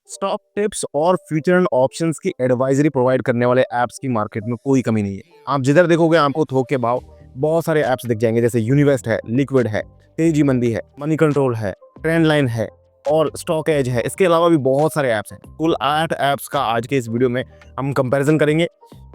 Stock tips और future and options की advisory provide करने वाले ऐप्स की मार्केट में कोई कमी नहीं है। आप जिधर देखोगे आपको थोक के भाव बहुत सारे ऐप्स दिख जाएंगे, जैसे यूनिवेस्ट है, लिक्विड है, तेजी मंदी है, मनी कंट्रोल है, ट्रेंड लाइन है और स्टॉक एज है। इसके अलावा भी बहुत सारे ऐप्स हैं। कुल 8 ऐप्स का आज के इस वीडियो में हम कंपैरिजन करेंगे,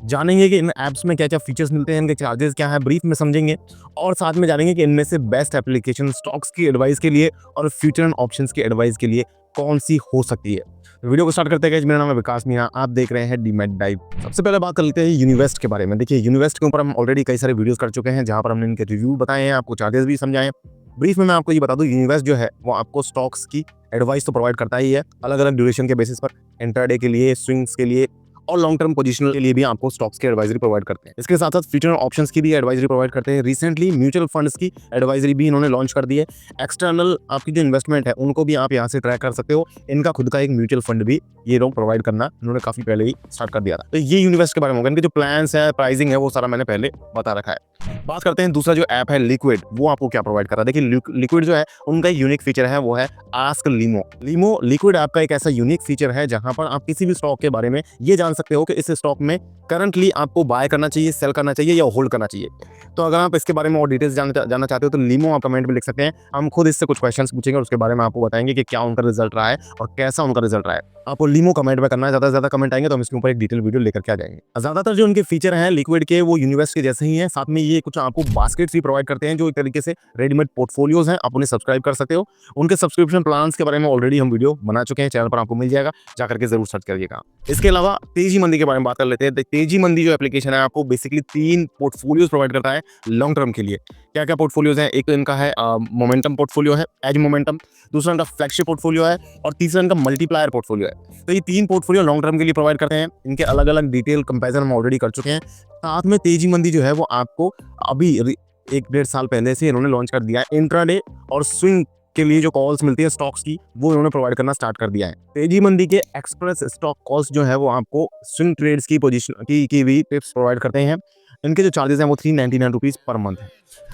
जानेंगे कि इन ऐप्स में क्या क्या फीचर्स मिलते हैं, इनके चार्जेस क्या हैं, ब्रीफ में समझेंगे और साथ में जानेंगे कि इनमें से बेस्ट एप्लीकेशन स्टॉक्स की एडवाइस के लिए और फ्यूचर एंड ऑप्शंस की एडवाइस के लिए कौन सी हो सकती है। तो वीडियो को स्टार्ट करते हैं। मेरा नाम है विकास मीणा, आप देख रहे हैं डीमैट डाइव। सबसे पहले बात कर लेते हैं यूनिवेस्ट के बारे में। देखिए, यूनिवेस्ट के ऊपर हम ऑलरेडी कई सारे वीडियोस कर चुके हैं, जहां पर हमने इनके रिव्यू बताए हैं, आपको चार्जेस भी समझाए हैं। ब्रीफ में मैं आपको ये बता दूं, यूनिवेस्ट जो है वो आपको स्टॉक्स की एडवाइस तो प्रोवाइड करता ही है, अलग अलग ड्यूरेशन के बेसिस पर, इंट्राडे के लिए, स्विंग्स के लिए और लॉन्ग टर्म पोजीशनल के लिए भी आपको स्टॉक्स की एडवाइजरी प्रोवाइड करते हैं। इसके साथ साथ फ्यूचर ऑप्शंस की भी एडवाइजरी प्रोवाइड करते हैं। रिसेंटली म्यूचुअल फंड्स की एडवाइजरी भी इन्होंने लॉन्च कर दी है। एक्सटर्नल आपकी जो इन्वेस्टमेंट है उनको भी आप यहाँ से ट्रैक कर सकते हो। इनका खुद का एक म्यूचुअल फंड भी ये लोग प्रोवाइड करना इन्होंने काफी पहले ही स्टार्ट कर दिया था। तो ये यूनिवेस्ट के बारे में होगा। इनके जो प्लान्स है, प्राइसिंग है, वो सारा मैंने पहले बता रखा है। बात करते हैं दूसरा जो ऐप है लिक्विड, वो आपको क्या प्रोवाइड कर रहा है। देखिए, लिक्विड जो है उनका यूनिक फीचर है वो है आस्क लीमो। लिक्विड ऐप का एक ऐसा यूनिक फीचर है जहां पर आप किसी भी स्टॉक के बारे में ये जान सकते हो कि इस स्टॉक में करंटली आपको बाय करना चाहिए, सेल करना चाहिए या होल्ड करना चाहिए। तो अगर आप इसके बारे में और डिटेल्स जानना चाहते हो तो लीमो आप कमेंट में लिख सकते हैं। हम खुद इससे कुछ क्वेश्चंस पूछेंगे और उसके बारे में आपको बताएंगे कि क्या उनका रिजल्ट रहा है और कैसा उनका रिजल्ट रहा है। आपको लीमो कमेंट में करना है, ज्यादा से ज्यादा कमेंट आएंगे तो हम इसके ऊपर एक डिटेल वीडियो लेकर के आ जाएंगे। ज्यादातर जो उनके फीचर हैं लिक्विड के वो यूनिवेस्ट के जैसे ही हैं। साथ में ये कुछ आपको बास्केट्स भी प्रोवाइड करते हैं जो एक तरीके से रेडीमेड पोर्टफोलियोज हैं, आप उन्हें सब्सक्राइब कर सकते हो। उनके सब्सक्रिप्शन प्लान्स के बारे में ऑलरेडी हम वीडियो बना चुके हैं, चैनल पर आपको मिल जाएगा, जाकर के जरूर सर्च करिएगा। इसके अलावा तेजी मंदी के बारे में बात कर लेते हैं। तेजी मंदी जो एप्लीकेशन है आपको बेसिकली 3 पोर्टफोलियोज प्रोवाइड करता है लॉन्ग टर्म के लिए। क्या क्या पोर्टफोलियोज हैं? एक तो इनका है मोमेंटम पोर्टफोलियो है, एज मोमेंटम, दूसरा इनका फ्लैगशिप पोर्टफोलियो है और तीसरा इनका मल्टीप्लायर पोर्टफोलियो है। तो ये 3 पोर्टफोलियो लॉन्ग टर्म के लिए प्रोवाइड करते हैं। इनके अलग अलग डिटेल कंपेरिजन हम ऑलरेडी कर चुके हैं। साथ में तेजी मंदी जो है वो आपको अभी 1-1.5 साल पहले से इन्होंने लॉन्च कर दिया है। इंट्राडे और स्विंग के लिए जो कॉल्स मिलती है स्टॉक्स की, वो इन्होंने प्रोवाइड करना स्टार्ट कर दिया है। तेजी मंदी के एक्सप्रेस स्टॉक कॉल्स जो है वो आपको स्विंग ट्रेड्स की पोजीशन की भी टिप्स प्रोवाइड करते हैं। इनके जो चार्जेस हैं वो 399 रुपीज़ पर मंथ है।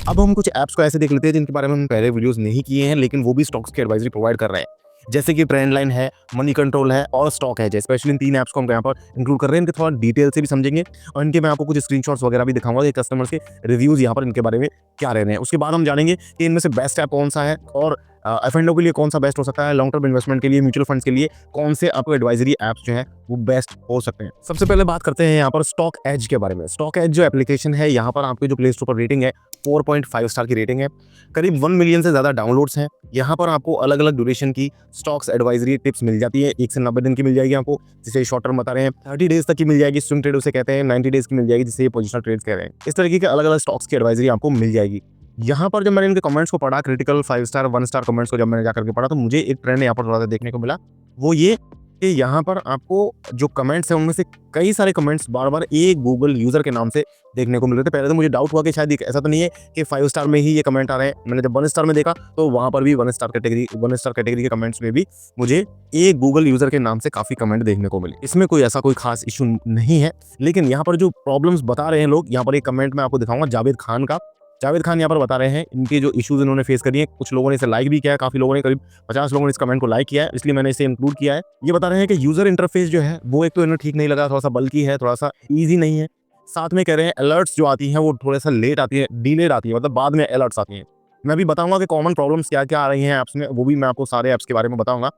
अब हम कुछ ऐप्स को ऐसे देख लेते हैं जिनके बारे में हम पहले वीडियोस नहीं किए हैं, लेकिन वो भी स्टॉक्स की एडवाइजरी प्रोवाइड कर रहे हैं, जैसे कि ट्रेंड लाइन है, मनी कंट्रोल है और स्टॉक है। स्पेशली इन 3 ऐप्स को हम यहाँ पर इंक्लूड कर रहे हैं। इनके थोड़ा डिटेल से भी समझेंगे और इनके मैं आपको कुछ स्क्रीनशॉट्स वगैरह भी दिखाऊंगा कि कस्टमर्स के रिव्यूज यहाँ पर इनके बारे में क्या रह रहे हैं। उसके बाद हम जानेंगे कि इनमें से बेस्ट ऐप कौन सा है और एफ&ओ के लिए कौन सा बेस्ट हो सकता है, लॉन्ग टर्म इन्वेस्टमेंट के लिए, म्यूचुअल फंड्स के लिए कौन से आपको एडवाइजरी ऐप्स जो है वो बेस्ट हो सकते हैं। सबसे पहले बात करते हैं यहाँ पर स्टॉक एज के बारे में। स्टॉक एज जो एप्लीकेशन है, यहाँ पर आपकी जो प्ले स्टोर पर रेटिंग है 4.5 स्टार की रेटिंग है। करीब 1 मिलियन से ज़्यादा डाउनलोड्स हैं। यहाँ पर आपको अलग अलग ड्यूरेशन की स्टॉक्स एडवाइजरी टिप्स मिल जाती है। 1 से 90 दिन की मिल जाएगी आपको, जिसे शॉर्ट टर्म बता रहे हैं। 30 डेज तक की मिल जाएगी, स्विंग ट्रेड उसे कहते हैं। 90 डेज की मिल जाएगी, जिसे पोजिशनल ट्रेड्स कह रहे हैं। इस तरीके के अलग अलग स्टॉक्स की एडवाइजरी आपको मिल जाएगी। यहाँ पर जब मैंने इनके कमेंट्स को पढ़ा, क्रिटिकल 5 स्टार 1 स्टार कमेंट्स को जब मैंने जाकर के पढ़ा, तो मुझे एक ट्रेंड यहाँ पर थोड़ा सा देखने को मिला। वो ये कि यहाँ पर आपको जो कमेंट्स हैं उनमें से कई सारे कमेंट्स बार बार एक गूगल यूजर के नाम से देखने को मिल रहे थे। पहले तो मुझे डाउट हुआ कि शायद ऐसा तो नहीं है कि 5 स्टार में ही ये कमेंट आ रहे हैं। मैंने जब 1 स्टार में देखा तो वहाँ पर भी 1 स्टार कैटेगरी के कमेंट्स में भी मुझे एक गूगल यूजर के नाम से काफी कमेंट देखने को मिले। इसमें कोई ऐसा कोई खास इशू नहीं है, लेकिन यहाँ पर जो प्रॉब्लम्स बता रहे हैं लोग, यहाँ पर एक कमेंट मैं आपको दिखाऊंगा जावेद खान का। जावेद खान यहाँ पर बता रहे हैं इनके जो इश्यूज इन्होंने फेस करी है। कुछ लोगों ने इसे लाइक भी किया है, काफी लोगों ने, करीब 50 लोगों ने इस कमेंट को लाइक किया है, इसलिए मैंने इसे इंक्लूड किया है। ये बता रहे हैं कि यूजर इंटरफेस जो है वो एक तो इन्हें ठीक नहीं लगा, थोड़ा सा बल्की है, थोड़ा सा ईजी नहीं है। साथ में कह रहे हैं अलर्ट्स जो आती हैं वो थोड़ा सा लेट आती है, डिलेड आती है, मतलब बाद में अलर्ट्स आती हैं। मैं भी बताऊंगा कि कॉमन प्रॉब्लम्स क्या क्या आ रही हैं ऐप्स में, वो भी मैं आपको सारे ऐप्स के बारे में बताऊंगा।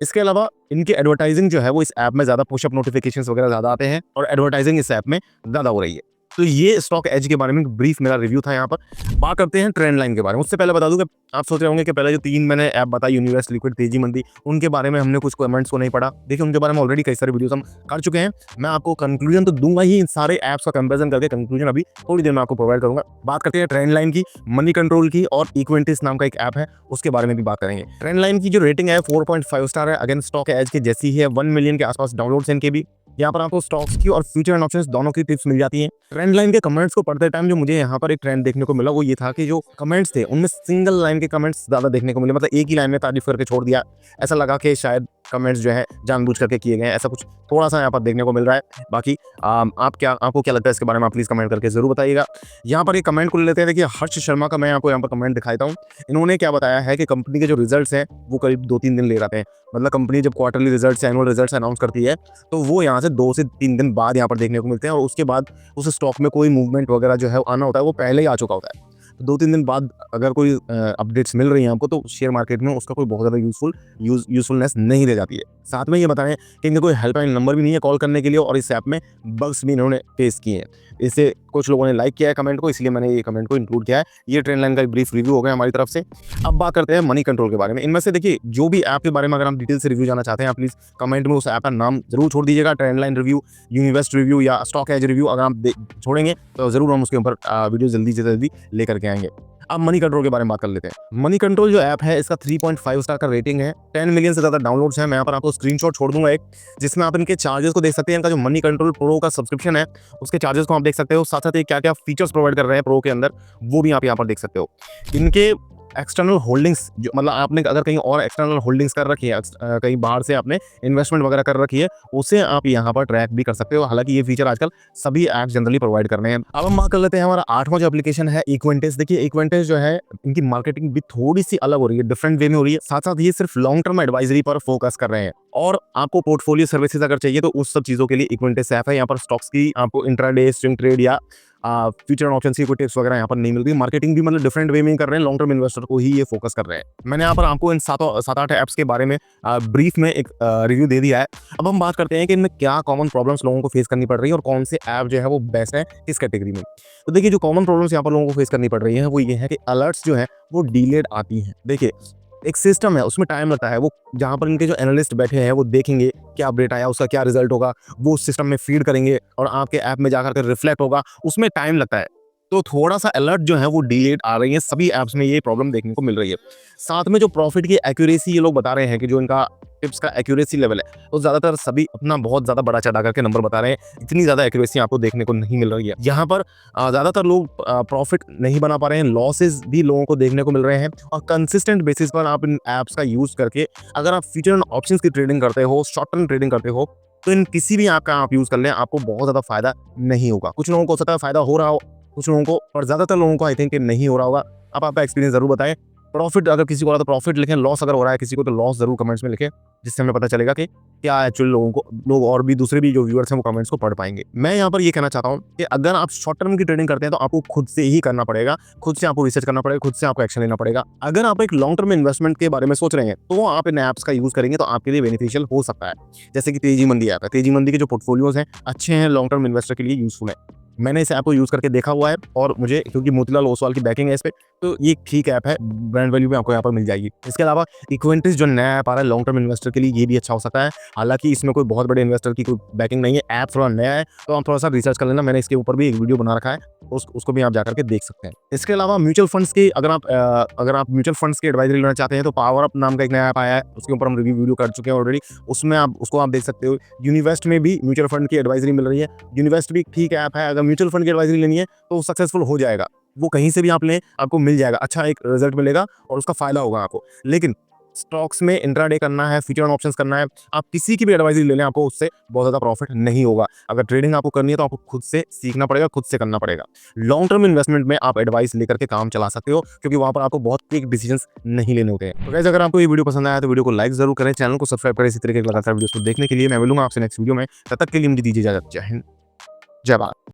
इसके अलावा इनकी एडवर्टाइजिंग जो है वो इस ऐप में ज्यादा पुशअप नोटिफिकेशंस वगैरह ज्यादा आते हैं और एडवर्टाइजिंग इस ऐप में ज्यादा हो रही है। तो ये स्टॉक एज के बारे में ब्रीफ मेरा रिव्यू था। यहाँ पर बात करते हैं ट्रेंड लाइन के बारे में। उससे पहले बता दूं कि आप सोच रहे होंगे कि पहले जो 3 मैंने ऐप बताई, यूनिवेस्ट, लिक्विड, तेजी मंदी, उनके बारे में हमने कुछ कमेंट्स को नहीं पढ़ा। देखिए, उनके बारे में ऑलरेडी कई सारे वीडियोस हम कर चुके हैं। मैं आपको कंक्लूजन तो दूंगा ही, इन सारे ऐप्स का कंपेरिजन करके कंक्लूजन अभी थोड़ी देर में आपको प्रोवाइड करूंगा। बात करते हैं ट्रेंड लाइन की, मनी कंट्रोल की और इक्विंटिस नाम का एक ऐप है, उसके बारे में भी बात करेंगे। ट्रेंड लाइन की जो रेटिंग है 4.5 स्टार है, अगेन स्टॉक एज के जैसी ही है। 1 मिलियन के आसपास डाउनलोड्स इनके भी। यहाँ पर आपको स्टॉक्स की और फ्यूचर एंड ऑप्शंस दोनों की टिप्स मिल जाती हैं। ट्रेंड लाइन के कमेंट्स को पढ़ते टाइम जो मुझे यहाँ पर एक ट्रेंड देखने को मिला वो ये था कि जो कमेंट्स थे उनमें सिंगल लाइन के कमेंट्स ज्यादा देखने को मिले, मतलब एक ही लाइन में तारीफ करके छोड़ दिया। ऐसा लगा कि शायद कमेंट्स जो है जानबूझ करके किए गए हैं, ऐसा कुछ थोड़ा सा यहाँ पर देखने को मिल रहा है। बाकी आपको क्या लगता है इसके बारे में, आप प्लीज़ कमेंट करके ज़रूर बताइएगा। यहाँ पर ये कमेंट को ले लेते हैं। देखिए हर्ष शर्मा का मैं आपको यहाँ पर कमेंट दिखाता हूँ। इन्होंने क्या बताया है कि कंपनी के जो रिजल्ट्स हैं वो करीब 2-3 दिन ले जाते हैं। मतलब कंपनी जब quarterly results, annual results announce करती है तो वो यहाँ से 2 से 3 दिन बाद यहाँ पर देखने को मिलते हैं, और उसके बाद उस स्टॉक में कोई मूवमेंट वगैरह जो है आना होता है वो पहले ही आ चुका होता है। 2-3 दिन बाद अगर कोई अपडेट्स मिल रही हैं आपको, तो शेयर मार्केट में उसका कोई बहुत ज़्यादा यूज़फुलनेस नहीं रह जाती है। साथ में ये बताएं कि इनका कोई हेल्पलाइन नंबर भी नहीं है कॉल करने के लिए, और इस ऐप में बग्स भी इन्होंने फेस किए हैं। इससे कुछ लोगों ने लाइक किया है कमेंट को, इसलिए मैंने ये कमेंट को इंक्लूड किया है। ये ट्रेंड लाइन का एक ब्रीफ रिव्यू हो गया हमारी तरफ से। अब बात करते हैं मनी कंट्रोल के बारे में। इनमें से देखिए जो भी ऐप के बारे में अगर आप डिटेल से रिव्यू जानना चाहते हैं, आप प्लीज़ कमेंट में उस ऐप का नाम जरूर छोड़ दीजिएगा। ट्रेंड लाइन रिव्यू, यूनिवेस्ट रिव्यू या स्टॉक एज रिव्यू अगर आप छोड़ेंगे तो ज़रूर हम उसके ऊपर वीडियो जल्दी से जल्दी लेकर के आएंगे। अब मनी कंट्रोल के बारे में बात कर लेते हैं। मनी कंट्रोल जो ऐप है इसका 3.5 स्टार का रेटिंग है, 10 मिलियन से ज़्यादा डाउनलोड्स हैं। मैं यहाँ पर आपको स्क्रीनशॉट छोड़ दूंगा एक, जिसमें आप इनके चार्जेस को देख सकते हैं। इनका जो मनी कंट्रोल प्रो का सब्सक्रिप्शन है उसके चार्जेस को आप देख सकते हो। साथ साथ ये क्या क्या फीचर्स प्रोवाइड कर रहे हैं प्रो के अंदर, वो भी आप यहाँ पर देख सकते हो। इनके एक्सटर्नल होल्डिंग्स जो, मतलब आपने अगर कहीं और एक्सटर्नल होल्डिंग्स कर रखी है, कहीं बाहर से आपने इन्वेस्टमेंट वगैरह कर रखी है, उसे आप यहाँ पर ट्रैक भी कर सकते हो। हालांकि ये फीचर आजकल सभी ऐप्स जनरली प्रोवाइड कर रहे हैं। अब हम बात कर लेते हैं हमारा 8वां जो एप्लीकेशन है इक्विटेंस। देखिए इक्विटेंस जो है इनकी मार्केटिंग भी थोड़ी सी अलग हो रही है, डिफरेंट वे में हो रही है। साथ साथ ये सिर्फ लॉन्ग टर्म एडवाइजरी पर फोकस कर रहे हैं, और आपको पोर्टफोलियो सर्विसेज अगर चाहिए तो उस सब चीज़ों के लिए इक्विटेंस ऐप है। यहाँ पर स्टॉक्स की आपको इंट्राडे, स्विंग ट्रेड या फ्यूचर ऑप्शन की कोई टिप्स वगैरह यहाँ पर नहीं मिलती। मार्केटिंग भी मतलब डिफरेंट वे में कर रहे हैं, लॉन्ग टर्म इन्वेस्टर को ही ये फोकस कर रहे हैं। मैंने यहाँ पर आपको इन 7-8 ऐप्स के बारे में ब्रीफ में एक रिव्यू दे दिया है। अब हम बात करते हैं कि इनमें क्या कॉमन प्रॉब्लम्स लोगों को फेस करनी पड़ रही है और कौन से ऐप जो है वो बेस्ट है किस कैटेगरी में। तो देखिए जो कॉमन प्रॉब्लम्स यहाँ पर लोगों को फेस करनी पड़ रही है वो ये है कि अलर्ट्स जो है वो डिलेड आती हैं। देखिए एक सिस्टम है, उसमें टाइम लगता है। वो जहाँ पर इनके जो एनालिस्ट बैठे हैं वो देखेंगे क्या अपडेट आया, उसका क्या रिजल्ट होगा, वो उस सिस्टम में फीड करेंगे और आपके ऐप में जाकर के रिफ्लेक्ट होगा, उसमें टाइम लगता है। तो थोड़ा सा अलर्ट जो है वो डिलेड आ रही है, सभी ऐप्स में ये प्रॉब्लम देखने को मिल रही है। साथ में जो प्रॉफिट की एक्यूरेसी ये लोग बता रहे हैं कि जो इनका टिप्स का एक्यूरेसी लेवल है तो ज़्यादातर सभी अपना बहुत ज़्यादा बड़ा चढ़ा करके नंबर बता रहे हैं। इतनी ज़्यादा एक्यूरेसी आपको देखने को नहीं मिल रही है। यहाँ पर ज़्यादातर लोग प्रॉफिट नहीं बना पा रहे हैं, लॉसेज भी लोगों को देखने को मिल रहे हैं। और कंसिस्टेंट बेसिस पर आप इन ऐप्स का यूज़ करके अगर आप फ्यूचर एंड ऑप्शंस की ट्रेडिंग करते हो, शॉर्ट टर्म ट्रेडिंग करते हो, तो इन किसी भी ऐप का आप यूज़ कर लें, आपको बहुत ज़्यादा फायदा नहीं होगा। कुछ लोगों को हो सकता है फायदा हो रहा हो, कुछ लोगों को, और ज़्यादातर लोगों को आई थिंक नहीं हो रहा होगा। अब आपका एक्सपीरियंस ज़रूर बताएं। प्रॉफिट अगर किसी को हो रहा है तो प्रॉफिट लिखें, लॉस अगर हो रहा है किसी को तो लॉस ज़रूर कमेंट्स में लिखें, जिससे हमें पता चलेगा कि क्या एक्चुअली लोग और भी दूसरे भी जो व्यूअर्स हैं वो कमेंट्स को पढ़ पाएंगे। मैं यहाँ पर ये कहना चाहता हूँ कि अगर आप शॉर्ट टर्म की ट्रेडिंग करते हैं तो आपको खुद से ही करना पड़ेगा, खुद से आपको रिसर्च करना पड़ेगा, खुद से आपको एक्शन लेना पड़ेगा। अगर आप एक लॉन्ग टर्म इन्वेस्टमेंट के बारे में सोच रहे हैं तो आप इन ऐप्स का यूज़ करेंगे तो आपके लिए बेनिफिशियल हो सकता है। जैसे कि तेजी मंदी ऐप है, तेजी मंदी के जो पोर्टफोलियोज हैं अच्छे हैं, लॉन्ग टर्म इन्वेस्टर के लिए यूजफुल है। मैंने इस ऐप को यूज़ करके देखा हुआ है और मुझे, क्योंकि मोतीलाल ओसवाल की बैकिंग है इस पे, तो ये ठीक ऐप है, ब्रांड वैल्यू भी आपको यहाँ पर मिल जाएगी। इसके अलावा इक्विटेंस जो नया ऐप आ रहा है लॉन्ग टर्म इन्वेस्टर के लिए, ये भी अच्छा हो सकता है। हालांकि इसमें कोई बहुत बड़े इन्वेस्टर की कोई बैकिंग नहीं है, ऐप थोड़ा नया है, तो आप थोड़ा सा रिसर्च कर लेना। मैंने इसके ऊपर भी एक वीडियो बना रखा है, उसको भी आप जाकर के देख सकते हैं। इसके अलावा म्यूचुअल फंड्स की अगर आप म्यूचुअल फंड्स की एडवाइजरी लेना चाहते हैं तो पावर अप नाम का एक नया ऐप आया है, उसके ऊपर हम रिव्यू वीडियो कर चुके हैं ऑलरेडी, उसमें आप देख सकते हो। यूनिवेस्ट में भी म्यूचुअल फंड की एडवाइजरी मिल रही है, यूनिवेस्ट भी ठीक ऐप है। अगर म्यूचुअल फंड की एडवाइजरी लेनी है तो सक्सेसफुल हो जाएगा, वो कहीं से भी आप लें आपको मिल जाएगा, अच्छा एक रिजल्ट मिलेगा और उसका फायदा होगा आपको। लेकिन स्टॉक्स में इंट्राडे करना है, फ्यूचर ऑप्शंस करना है, आप किसी की भी एडवाइजरी ले लें, आपको उससे बहुत ज़्यादा प्रॉफिट नहीं होगा। अगर ट्रेडिंग आपको करनी है तो आपको खुद से सीखना पड़ेगा, खुद से करना पड़ेगा। लॉन्ग टर्म इन्वेस्टमेंट में आप एडवाइस लेकर के काम चला सकते हो, क्योंकि वहाँ पर आपको बहुत क्विक डिसीजंस नहीं लेने होते हैं। तो गाइस अगर आपको ये वीडियो पसंद आया तो वीडियो को लाइक जरूर करें, चैनल को सब्सक्राइब करें। इसी तरीके के लगातार वीडियोस को देखने के लिए मैं मिलूंगा आपसे नेक्स्ट वीडियो में। तब तक के लिए मुझे दीजिए इजाजत। जय हिंद, जय भारत।